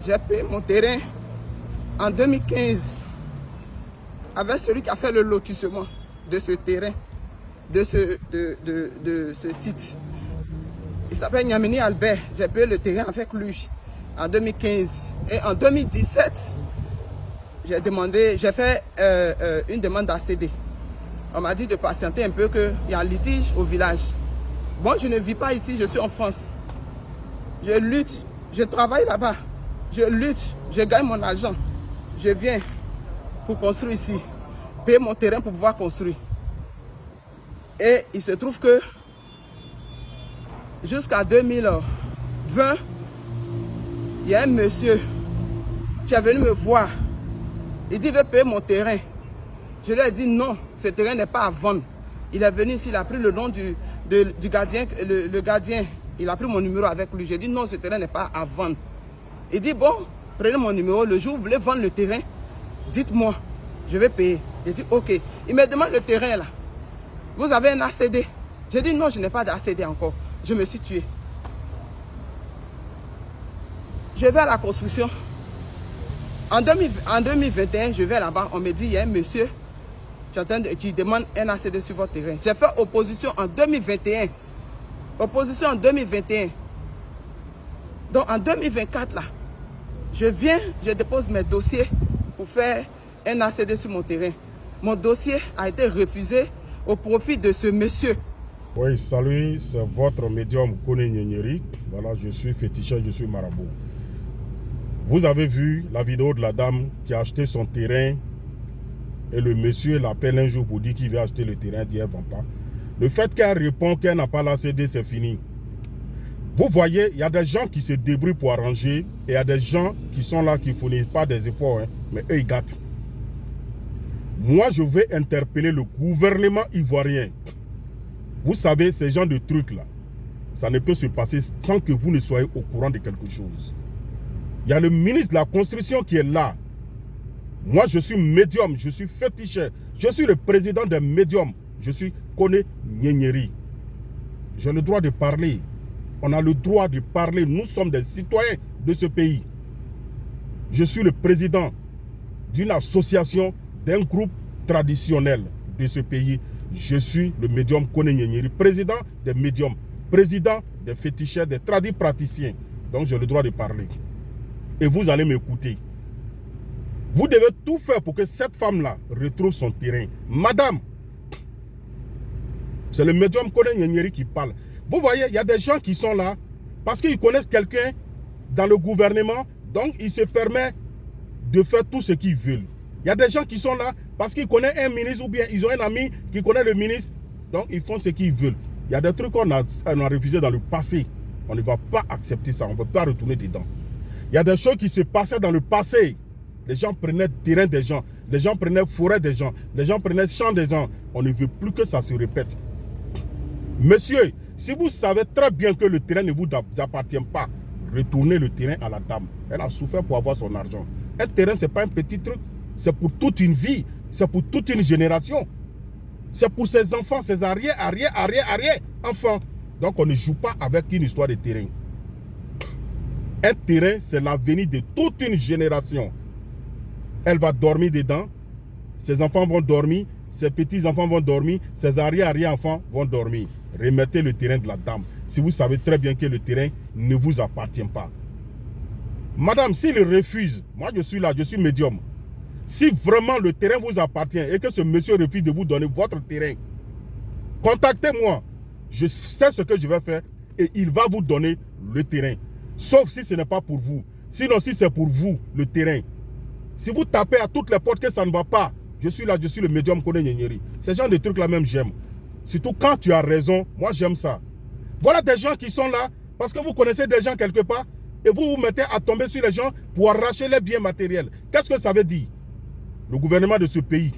j'ai payé mon terrain en 2015 avec celui qui a fait le lotissement de ce terrain, de ce site. Il s'appelle Niamini Albert. J'ai payé le terrain avec lui en 2015. Et en 2017, j'ai fait une demande d'ACD. On m'a dit de patienter un peu, qu'il y a un litige au village. Bon, je ne vis pas ici, je suis en France. Je lutte, je travaille là-bas. Je lutte, je gagne mon argent. Je viens pour construire ici. Payer mon terrain pour pouvoir construire. Et il se trouve que jusqu'à 2020, il y a un monsieur qui est venu me voir. Il dit, il veut payer mon terrain. Je lui ai dit non, ce terrain n'est pas à vendre. Il est venu ici, il a pris le nom du gardien, le gardien. Il a pris mon numéro avec lui. J'ai dit non, ce terrain n'est pas à vendre. Il dit bon, prenez mon numéro. Le jour où vous voulez vendre le terrain, dites-moi, je vais payer. J'ai dit ok. Il me demande le terrain là. Vous avez un ACD? J'ai dit non, je n'ai pas d'ACD encore. Je me suis tué. Je vais à la construction. En 2021, je vais là-bas. On me dit il y a un monsieur qui demande un ACD sur votre terrain. J'ai fait opposition en 2021. Opposition en 2021. Donc en 2024, là, je dépose mes dossiers pour faire un ACD sur mon terrain. Mon dossier a été refusé au profit de ce monsieur. Oui, salut, c'est votre médium Kone Nyenyeri. Voilà, je suis féticheur, je suis marabout. Vous avez vu la vidéo de la dame qui a acheté son terrain et le monsieur l'appelle un jour pour dire qu'il veut acheter le terrain, dit elle ne vend pas. Le fait qu'elle répond qu'elle n'a pas l'ACD, c'est fini. Vous voyez, il y a des gens qui se débrouillent pour arranger et il y a des gens qui sont là, qui ne fournissent pas des efforts, hein, mais eux, ils gâtent. Moi, je vais interpeller le gouvernement ivoirien. Vous savez, ces genres de trucs-là, ça ne peut se passer sans que vous ne soyez au courant de quelque chose. Il y a le ministre de la Construction qui est là. Moi, je suis médium, je suis féticheur. Je suis le président des médiums. Je suis Kone Nyenyeri. J'ai le droit de parler. On a le droit de parler. Nous sommes des citoyens de ce pays. Je suis le président d'une association, d'un groupe traditionnel de ce pays. Je suis le médium Kone Nyenyeri, président des médiums, président des féticheurs, des praticiens. Donc j'ai le droit de parler. Et vous allez m'écouter. Vous devez tout faire pour que cette femme-là retrouve son terrain. Madame, c'est le médium Kone Nyenyeri qui parle. Vous voyez, il y a des gens qui sont là parce qu'ils connaissent quelqu'un dans le gouvernement, donc ils se permettent de faire tout ce qu'ils veulent. Il y a des gens qui sont là parce qu'ils connaissent un ministre ou bien ils ont un ami qui connaît le ministre, donc ils font ce qu'ils veulent. Il y a des trucs qu'on a refusé dans le passé. On ne va pas accepter ça, on ne veut pas retourner dedans. Il y a des choses qui se passaient dans le passé. Les gens prenaient terrain des gens, les gens prenaient forêt des gens, les gens prenaient champ des gens. On ne veut plus que ça se répète. Monsieur, si vous savez très bien que le terrain ne vous appartient pas, retournez le terrain à la dame. Elle a souffert pour avoir son argent. Un terrain, ce n'est pas un petit truc. C'est pour toute une vie. C'est pour toute une génération. C'est pour ses enfants, ses arrière enfants. Donc on ne joue pas avec une histoire de terrain. Un terrain, c'est l'avenir de toute une génération. Elle va dormir dedans. Ses enfants vont dormir. Ses petits-enfants vont dormir. Ses arrière-enfants vont dormir. Remettez le terrain de la dame. Si vous savez très bien que le terrain ne vous appartient pas. Madame, s'il refuse, moi je suis là, je suis médium. Si vraiment le terrain vous appartient et que ce monsieur refuse de vous donner votre terrain, contactez-moi. Je sais ce que je vais faire et il va vous donner le terrain. Sauf si ce n'est pas pour vous. Sinon, si c'est pour vous, le terrain. Si vous tapez à toutes les portes que ça ne va pas, je suis là, je suis le médium Kone Nyenyeri. Ces gens de trucs là même, j'aime. Surtout quand tu as raison, moi j'aime ça. Voilà des gens qui sont là parce que vous connaissez des gens quelque part et vous vous mettez à tomber sur les gens pour arracher les biens matériels. Qu'est-ce que ça veut dire? Le gouvernement de ce pays,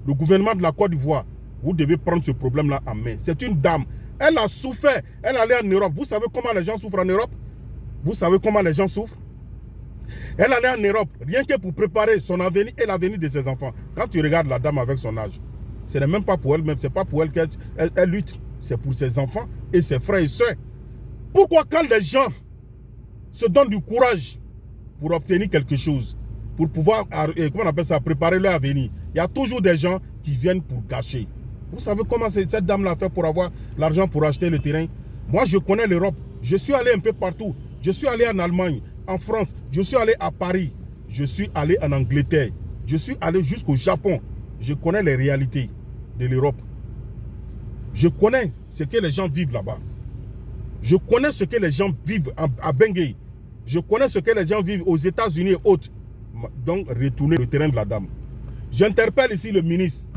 le gouvernement de la Côte d'Ivoire, vous devez prendre ce problème-là en main. C'est une dame. Elle a souffert. Elle allait en Europe. Vous savez comment les gens souffrent en Europe? Vous savez comment les gens souffrent? Elle allait en Europe, rien que pour préparer son avenir et l'avenir de ses enfants. Quand tu regardes la dame avec son âge, ce n'est même pas pour elle-même, ce n'est pas pour elle qu'elle lutte. C'est pour ses enfants et ses frères et sœurs. Pourquoi quand les gens se donnent du courage pour obtenir quelque chose, pour pouvoir, comment on appelle ça, préparer leur avenir. Il y a toujours des gens qui viennent pour gâcher. Vous savez comment cette dame-là fait pour avoir l'argent pour acheter le terrain? Moi, je connais l'Europe. Je suis allé un peu partout. Je suis allé en Allemagne, en France. Je suis allé à Paris. Je suis allé en Angleterre. Je suis allé jusqu'au Japon. Je connais les réalités de l'Europe. Je connais ce que les gens vivent là-bas. Je connais ce que les gens vivent à Bangui. Je connais ce que les gens vivent aux États-Unis et autres. Donc, retournez le terrain de la dame. J'interpelle ici le ministre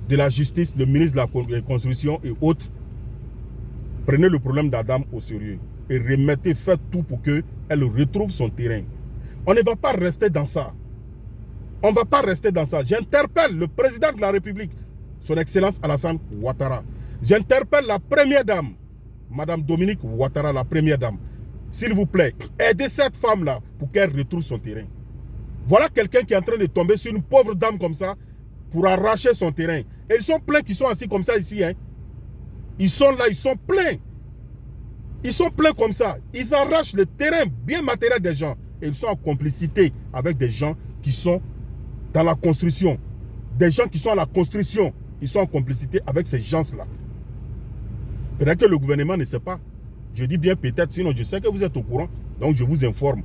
de la Justice, le ministre de la Construction et autres. Prenez le problème de la dame au sérieux et remettez, faites tout pour qu'elle retrouve son terrain. On ne va pas rester dans ça. On ne va pas rester dans ça. J'interpelle le président de la République, son Excellence Alassane Ouattara. J'interpelle la première dame, Madame Dominique Ouattara, la première dame. S'il vous plaît, aidez cette femme-là pour qu'elle retrouve son terrain. Voilà quelqu'un qui est en train de tomber sur une pauvre dame comme ça pour arracher son terrain. Et ils sont pleins qui sont assis comme ça ici. Hein. Ils sont là, ils sont pleins. Ils sont pleins comme ça. Ils arrachent le terrain bien matériel des gens. Et ils sont en complicité avec des gens qui sont dans la construction. Des gens qui sont à la construction. Ils sont en complicité avec ces gens-là. Peut-être que le gouvernement ne sait pas. Je dis bien peut-être, sinon je sais que vous êtes au courant. Donc je vous informe.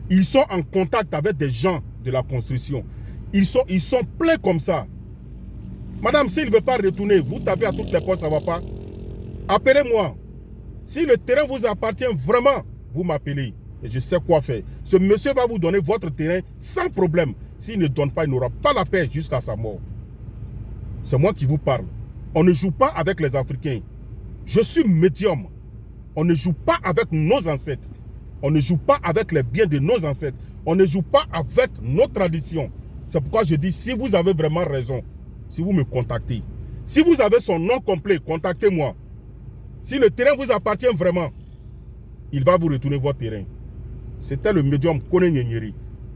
Ils sont en contact avec des gens de la construction. Ils sont pleins comme ça. Madame, s'il ne veut pas retourner, vous tapez à toutes les portes, ça ne va pas. Appelez-moi. Si le terrain vous appartient vraiment, vous m'appelez. Et je sais quoi faire. Ce monsieur va vous donner votre terrain sans problème. S'il ne donne pas, il n'aura pas la paix jusqu'à sa mort. C'est moi qui vous parle. On ne joue pas avec les Africains. Je suis médium. On ne joue pas avec nos ancêtres. On ne joue pas avec les biens de nos ancêtres. On ne joue pas avec nos traditions. C'est pourquoi je dis, si vous avez vraiment raison, si vous me contactez, si vous avez son nom complet, contactez-moi. Si le terrain vous appartient vraiment, il va vous retourner votre terrain. C'était le médium Kone Nyenyeri.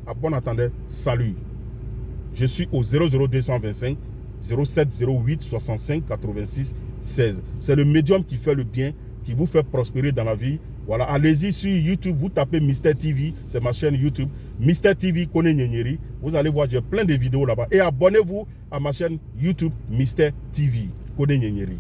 À bon entendeur, salut. Je suis au 00225 0708 65 86 16. C'est le médium qui fait le bien, qui vous fait prospérer dans la vie. Voilà, allez-y sur YouTube, vous tapez Mister TV, c'est ma chaîne YouTube, Mister TV Kone Nyenyeri. Vous allez voir, j'ai plein de vidéos là-bas. Et abonnez-vous à ma chaîne YouTube, Mister TV Kone Nyenyeri.